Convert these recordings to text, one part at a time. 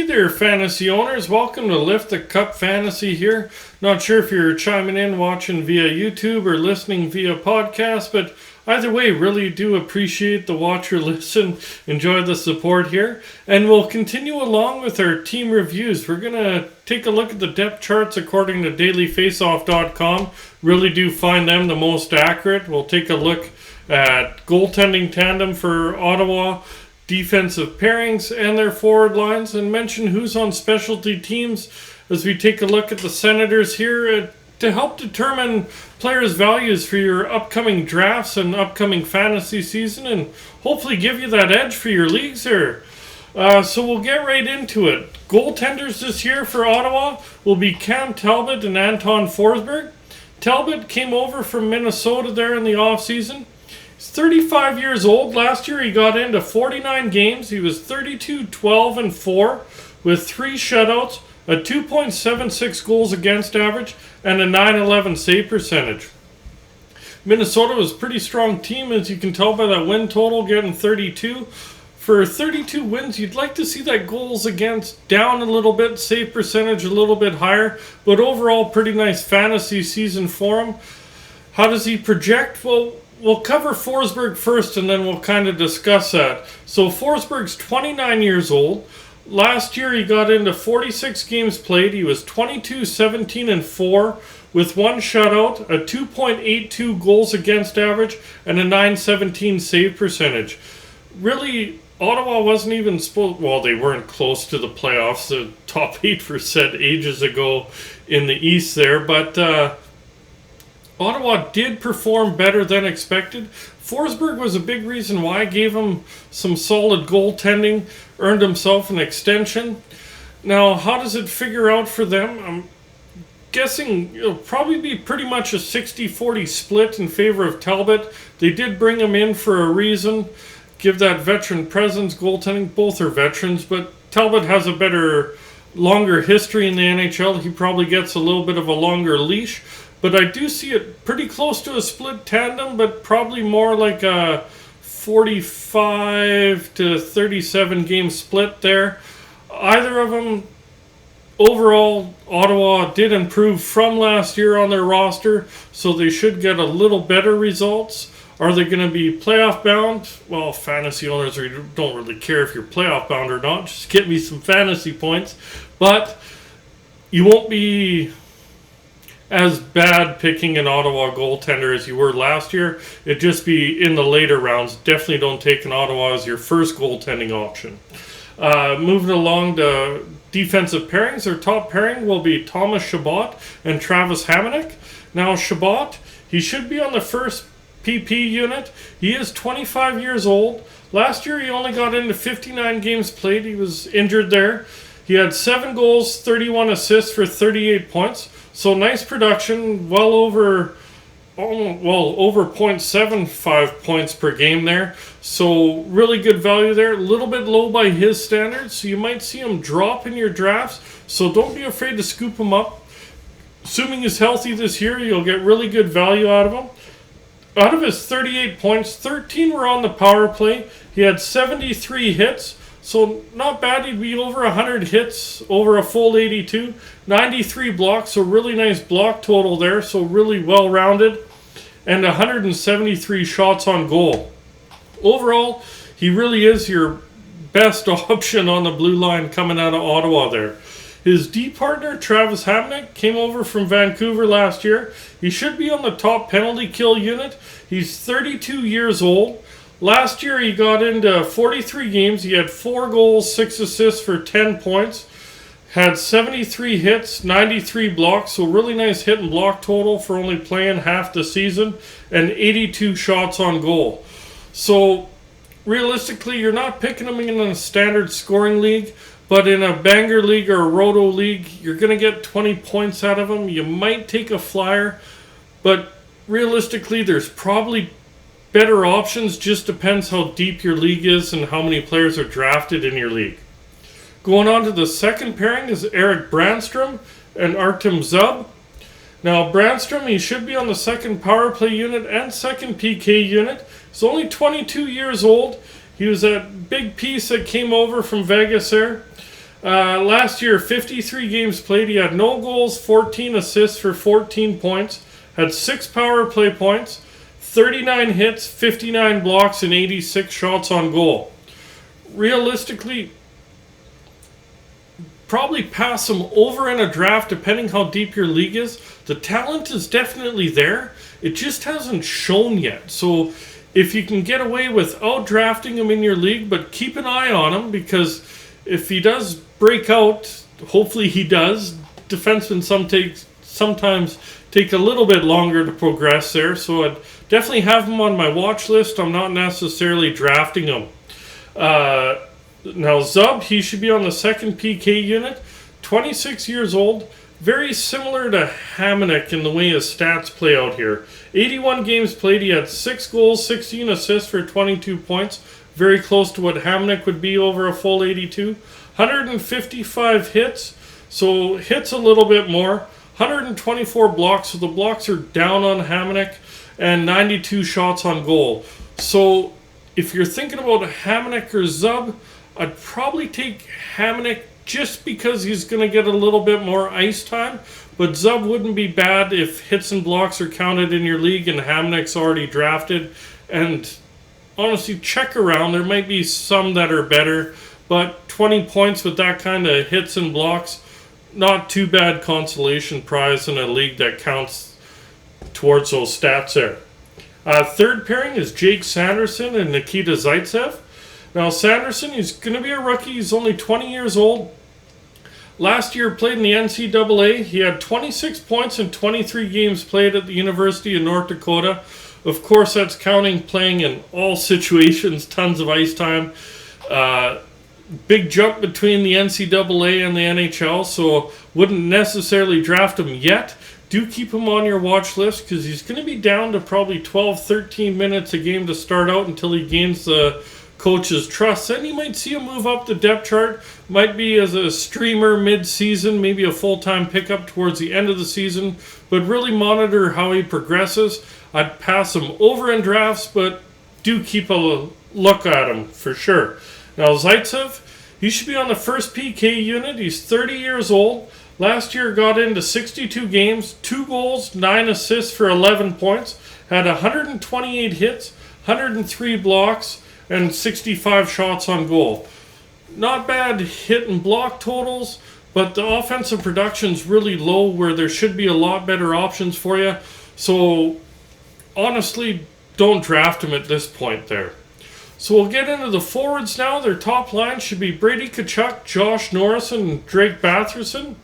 there, fantasy owners. Welcome to Lift the Cup Fantasy here. Not sure if you're chiming in, watching via YouTube or listening via podcast, but either way, really do appreciate the watch or listen. Enjoy the support here. And we'll continue along with our team reviews. We're going to take a look at the depth charts according to dailyfaceoff.com. Really do find them the most accurate. We'll take a look at goaltending tandem for Ottawa, defensive pairings and their forward lines, and mention who's on specialty teams as we take a look at the Senators here to help determine players' values for your upcoming drafts and upcoming fantasy season, and hopefully give you that edge for your leagues here. So we'll get right into it. Goaltenders this year for Ottawa will be Cam Talbot and Anton Forsberg. Talbot came over from Minnesota there in the offseason. He's 35 years old. Last year he got into 49 games. He was 32-12-4 with 3 shutouts, a 2.76 goals against average, and a .911 save percentage. Minnesota was a pretty strong team, as you can tell by that win total, getting 32. For 32 wins, you'd like to see that goals against down a little bit, save percentage a little bit higher, but overall pretty nice fantasy season for him. How does he project? Well, we'll cover Forsberg first, and then we'll kind of discuss that. So Forsberg's 29 years old. Last year he got into 46 games played. He was 22-17-4 with 1 shutout, a 2.82 goals against average, and a .917 save percentage. Really, Ottawa wasn't even supposed... Well, they weren't close to the playoffs. The top 8 were set ages ago in the East there, but Ottawa did perform better than expected. Forsberg was a big reason why I gave him some solid goaltending, earned himself an extension. Now, how does it figure out for them? I'm guessing it'll probably be pretty much a 60-40 split in favor of Talbot. They did bring him in for a reason, give that veteran presence, goaltending. Both are veterans, but Talbot has a better, longer history in the NHL. He probably gets a little bit of a longer leash. But I do see it pretty close to a split tandem, but probably more like a 45 to 37 game split there. Either of them, overall, Ottawa did improve from last year on their roster, so they should get a little better results. Are they going to be playoff bound? Well, fantasy owners don't really care if you're playoff bound or not. Just get me some fantasy points. But you won't be as bad picking an Ottawa goaltender as you were last year. It'd just be in the later rounds. Definitely don't take an Ottawa as your first goaltending option. Moving along to defensive pairings, their top pairing will be Thomas Chabot and Travis Hamonic. Now Chabot, he should be on the first PP unit. He is 25 years old. Last year he only got into 59 games played. He was injured there. He had 7 goals, 31 assists for 38 points. So nice production, well over 0.75 points per game there. So really good value there. A little bit low by his standards, so you might see him drop in your drafts. So don't be afraid to scoop him up. Assuming he's healthy this year, you'll get really good value out of him. Out of his 38 points, 13 were on the power play. He had 73 hits. So not bad. He'd be over 100 hits over a full 82. 93 blocks, so really nice block total there. So really well-rounded. And 173 shots on goal. Overall, he really is your best option on the blue line coming out of Ottawa there. His D partner, Travis Hamonic, came over from Vancouver last year. He should be on the top penalty kill unit. He's 32 years old. Last year he got into 43 games. He had 4 goals, 6 assists for 10 points. Had 73 hits, 93 blocks. So really nice hit and block total for only playing half the season. And 82 shots on goal. So realistically, you're not picking him in a standard scoring league. But in a banger league or a roto league, you're going to get 20 points out of him. You might take a flyer. But realistically, there's probably better options. Just depends how deep your league is and how many players are drafted in your league. Going on to the second pairing is Eric Brandstrom and Artem Zub. Now Brandstrom, he should be on the second power play unit and second PK unit. He's only 22 years old. He was that big piece that came over from Vegas there. Last year, 53 games played. He had no goals, 14 assists for 14 points. Had 6 power play points, 39 hits, 59 blocks, and 86 shots on goal. Realistically, probably pass him over in a draft depending how deep your league is. The talent is definitely there. It just hasn't shown yet. So if you can get away without drafting him in your league, but keep an eye on him, because if he does break out, hopefully he does. Defensemen sometimes take a little bit longer to progress there. So I'd definitely have him on my watch list. I'm not necessarily drafting him. Now Zub, he should be on the second PK unit. 26 years old. Very similar to Hamonic in the way his stats play out here. 81 games played. He had 6 goals, 16 assists for 22 points. Very close to what Hamonic would be over a full 82. 155 hits. So hits a little bit more. 124 blocks. So the blocks are down on Hamonic. And 92 shots on goal. So if you're thinking about Hamonic or Zub, I'd probably take Hamonic just because he's going to get a little bit more ice time. But Zub wouldn't be bad if hits and blocks are counted in your league and Hamonic's already drafted. And honestly, check around. There might be some that are better. But 20 points with that kind of hits and blocks, not too bad consolation prize in a league that counts towards those stats there. Third pairing is Jake Sanderson and Nikita Zaitsev. Now, Sanderson, he's going to be a rookie. He's only 20 years old. Last year played in the NCAA. He had 26 points in 23 games played at the University of North Dakota. Of course, that's counting playing in all situations, tons of ice time. Big jump between the NCAA and the NHL, so wouldn't necessarily draft him yet. Do keep him on your watch list because he's going to be down to probably 12, 13 minutes a game to start out until he gains the coach's trust. Then you might see him move up the depth chart. Might be as a streamer mid-season, maybe a full-time pickup towards the end of the season. But really monitor how he progresses. I'd pass him over in drafts, but do keep a look at him for sure. Now Zaitsev, he should be on the first PK unit. He's 30 years old. Last year got into 62 games, 2 goals, 9 assists for 11 points. Had 128 hits, 103 blocks, and 65 shots on goal. Not bad hit and block totals, but the offensive production's really low where there should be a lot better options for you. So honestly, don't draft him at this point there. So we'll get into the forwards now. Their top line should be Brady Tkachuk, Josh Norris, and Drake Batherson.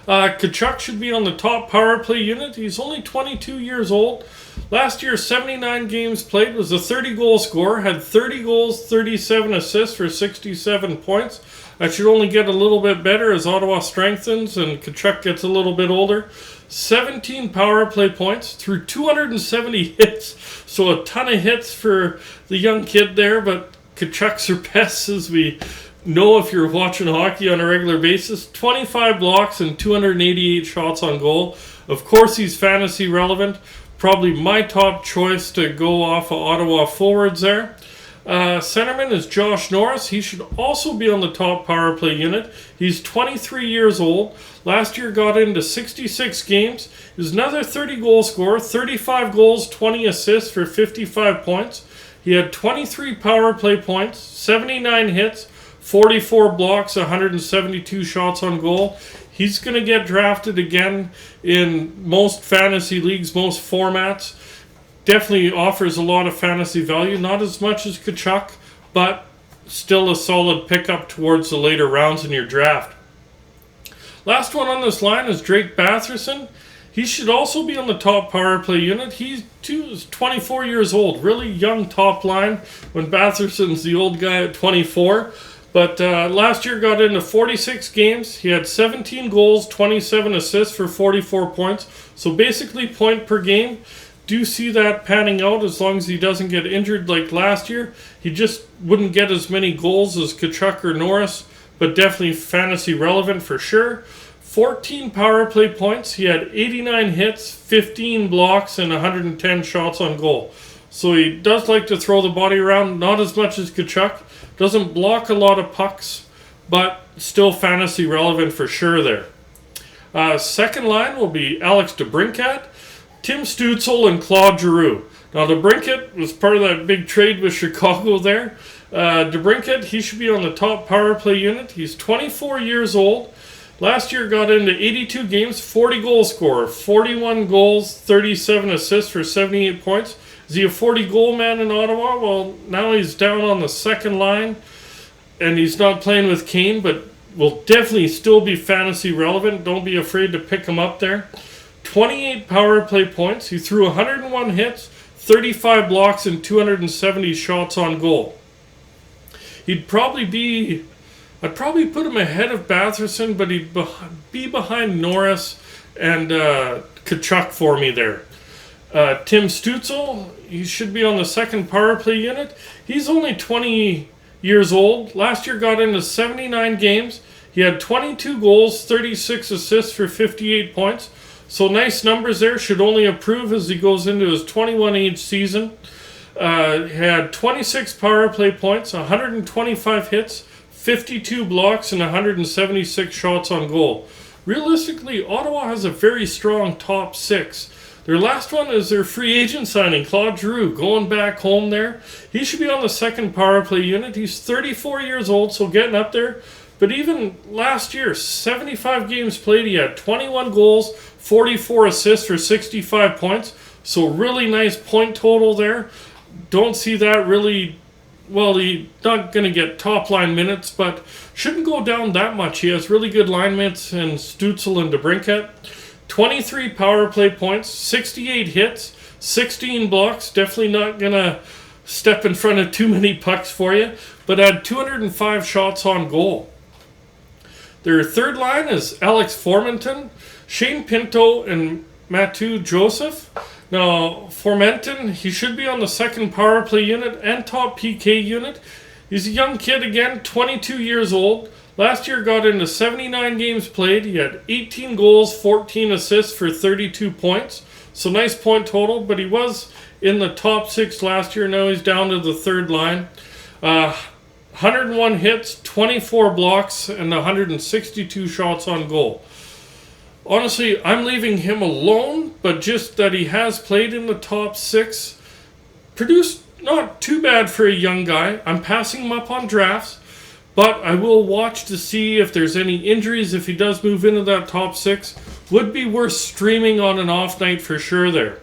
Tkachuk should be on the top power play unit. He's only 22 years old. Last year, 79 games played, was a 30-goal scorer, had 30 goals, 37 assists for 67 points. That should only get a little bit better as Ottawa strengthens and Tkachuk gets a little bit older. 17 power play points through 270 hits, so a ton of hits for the young kid there, but Tkachuk's are best, as we know if you're watching hockey on a regular basis. 25 blocks and 288 shots on goal. Of course, he's fantasy relevant. Probably my top choice to go off of Ottawa forwards there. Centerman is Josh Norris. He should also be on the top power play unit. He's 23 years old. Last year got into 66 games. He was another 30-goal scorer, 35 goals, 20 assists for 55 points. He had 23 power play points, 79 hits, 44 blocks, 172 shots on goal. He's going to get drafted again in most fantasy leagues, most formats. Definitely offers a lot of fantasy value. Not as much as Tkachuk, but still a solid pickup towards the later rounds in your draft. Last one on this line is Drake Batherson. He should also be on the top power play unit. He's 24 years old. Really young top line when Batherson's the old guy at 24. But last year got into 46 games. He had 17 goals, 27 assists for 44 points. So basically point per game. Do see that panning out as long as he doesn't get injured like last year. He just wouldn't get as many goals as Tkachuk or Norris, but definitely fantasy relevant for sure. 14 power play points. He had 89 hits, 15 blocks, and 110 shots on goal. So he does like to throw the body around, not as much as Tkachuk. Doesn't block a lot of pucks, but still fantasy relevant for sure there. Second line will be Alex DeBrincat, Tim Stützle, and Claude Giroux. Now, DeBrincat was part of that big trade with Chicago there. DeBrincat, he should be on the top power play unit. He's 24 years old. Last year got into 82 games, 40 goal scorer, 41 goals, 37 assists for 78 points. Is he a 40 goal man in Ottawa? Well, now he's down on the second line, and he's not playing with Kane, but will definitely still be fantasy relevant. Don't be afraid to pick him up there. 28 power play points. He threw 101 hits, 35 blocks, and 270 shots on goal. I'd probably put him ahead of Batherson, but he'd be behind Norris and Tkachuk for me there. Tim Stützle, he should be on the second power play unit. He's only 20 years old. Last year got into 79 games. He had 22 goals, 36 assists for 58 points. So nice numbers there. Should only improve as he goes into his 21 age season. He had 26 power play points, 125 hits, 52 blocks, and 176 shots on goal. Realistically, Ottawa has a very strong top six. Their last one is their free agent signing, Claude Giroux, going back home there. He should be on the second power play unit. He's 34 years old, so getting up there. But even last year, 75 games played, he had 21 goals, 44 assists for 65 points. So really nice point total there. Don't see that really... Well, he's not going to get top-line minutes, but shouldn't go down that much. He has really good line mates in Stützle and DeBrincat. 23 power play points, 68 hits, 16 blocks. Definitely not going to step in front of too many pucks for you, but had 205 shots on goal. Their third line is Alex Formenton, Shane Pinto, and Mathieu Joseph. Now, Formenton, he should be on the second power play unit and top PK unit. He's a young kid again, 22 years old. Last year got into 79 games played. He had 18 goals, 14 assists for 32 points. So nice point total, but he was in the top six last year. Now he's down to the third line. 101 hits, 24 blocks, and 162 shots on goal. Honestly, I'm leaving him alone, but just that he has played in the top six. Produced not too bad for a young guy. I'm passing him up on drafts, but I will watch to see if there's any injuries if he does move into that top six. Would be worth streaming on an off night for sure there.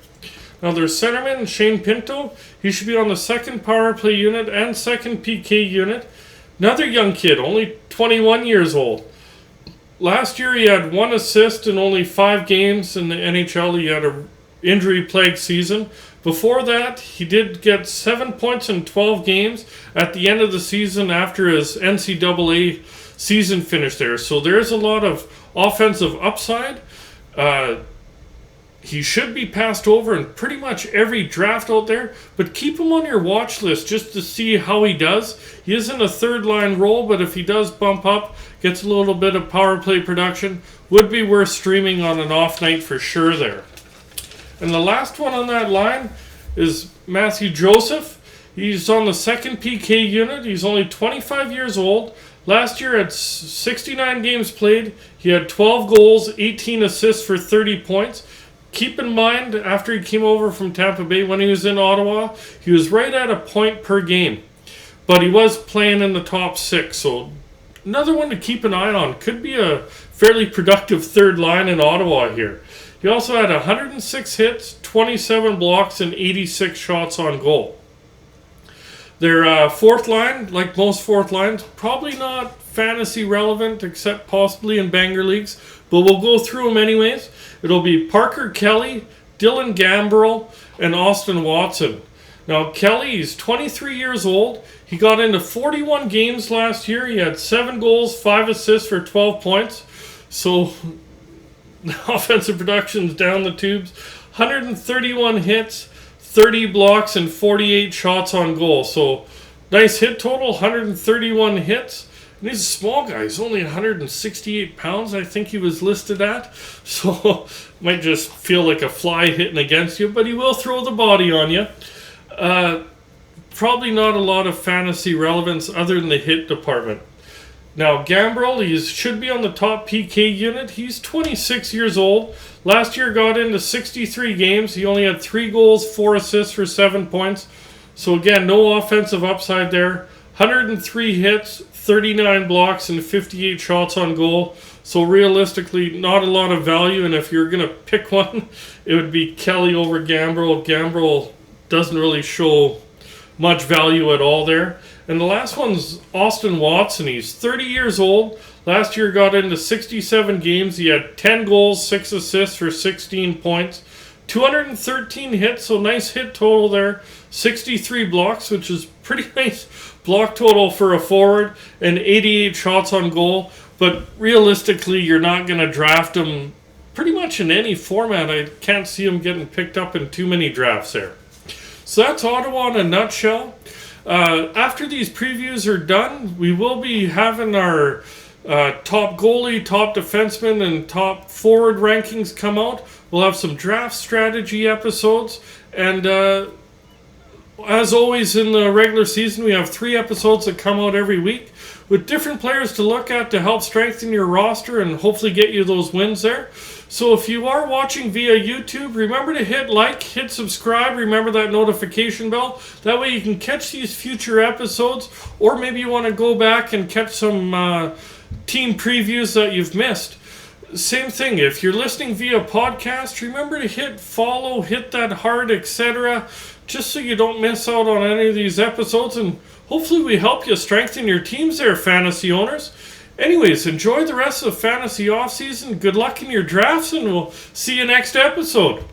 Now there's centerman Shane Pinto. He should be on the second power play unit and second PK unit. Another young kid, only 21 years old. Last year he had 1 assist in only 5 games in the NHL. He had an injury-plagued season. Before that, he did get 7 points in 12 games at the end of the season after his NCAA season finished there. So there's a lot of offensive upside. He should be passed over in pretty much every draft out there, but keep him on your watch list just to see how he does. He is in a third-line role, but if he does bump up, gets a little bit of power play production, would be worth streaming on an off night for sure there. And the last one on that line is Mathieu Joseph. He's on the second PK unit. He's only 25 years old. Last year at 69 games played, he had 12 goals, 18 assists for 30 points. Keep in mind, after he came over from Tampa Bay, when he was in Ottawa, he was right at a point per game. But he was playing in the top six, so another one to keep an eye on. Could be a fairly productive third line in Ottawa here. He also had 106 hits, 27 blocks, and 86 shots on goal. Their fourth line, like most fourth lines, probably not fantasy relevant except possibly in banger leagues, but we'll go through them anyways. It'll be Parker Kelly, Dylan Gambrell, and Austin Watson. Now, Kelly is 23 years old. He got into 41 games last year. He had 7 goals, 5 assists for 12 points. So, offensive production's down the tubes. 131 hits, 30 blocks, and 48 shots on goal. So, nice hit total, 131 hits. And he's a small guy. He's only 168 pounds, I think he was listed at. So, might just feel like a fly hitting against you, but he will throw the body on you. Probably not a lot of fantasy relevance other than the hit department. Now, Gambrel, he should be on the top PK unit. He's 26 years old. Last year got into 63 games. He only had 3 goals, 4 assists for 7 points. So again, no offensive upside there. 103 hits, 39 blocks, and 58 shots on goal. So realistically, not a lot of value. And if you're going to pick one, it would be Kelly over Gambrel. Gambrel doesn't really show much value at all there. And the last one's Austin Watson. He's 30 years old. Last year got into 67 games. He had 10 goals, 6 assists for 16 points. 213 hits, so nice hit total there. 63 blocks, which is pretty nice block total for a forward. And 88 shots on goal. But realistically, you're not going to draft him pretty much in any format. I can't see him getting picked up in too many drafts there. So that's Ottawa in a nutshell. After these previews are done, we will be having our top goalie, top defenseman, and top forward rankings come out. We'll have some draft strategy episodes. And as always in the regular season, we have 3 episodes that come out every week with different players to look at to help strengthen your roster and hopefully get you those wins there. So if you are watching via YouTube, remember to hit like, hit subscribe, remember that notification bell. That way you can catch these future episodes, or maybe you want to go back and catch some team previews that you've missed. Same thing, if you're listening via podcast, remember to hit follow, hit that heart, etc., just so you don't miss out on any of these episodes, and hopefully we help you strengthen your teams there, fantasy owners. Anyways, enjoy the rest of the fantasy offseason. Good luck in your drafts, and we'll see you next episode.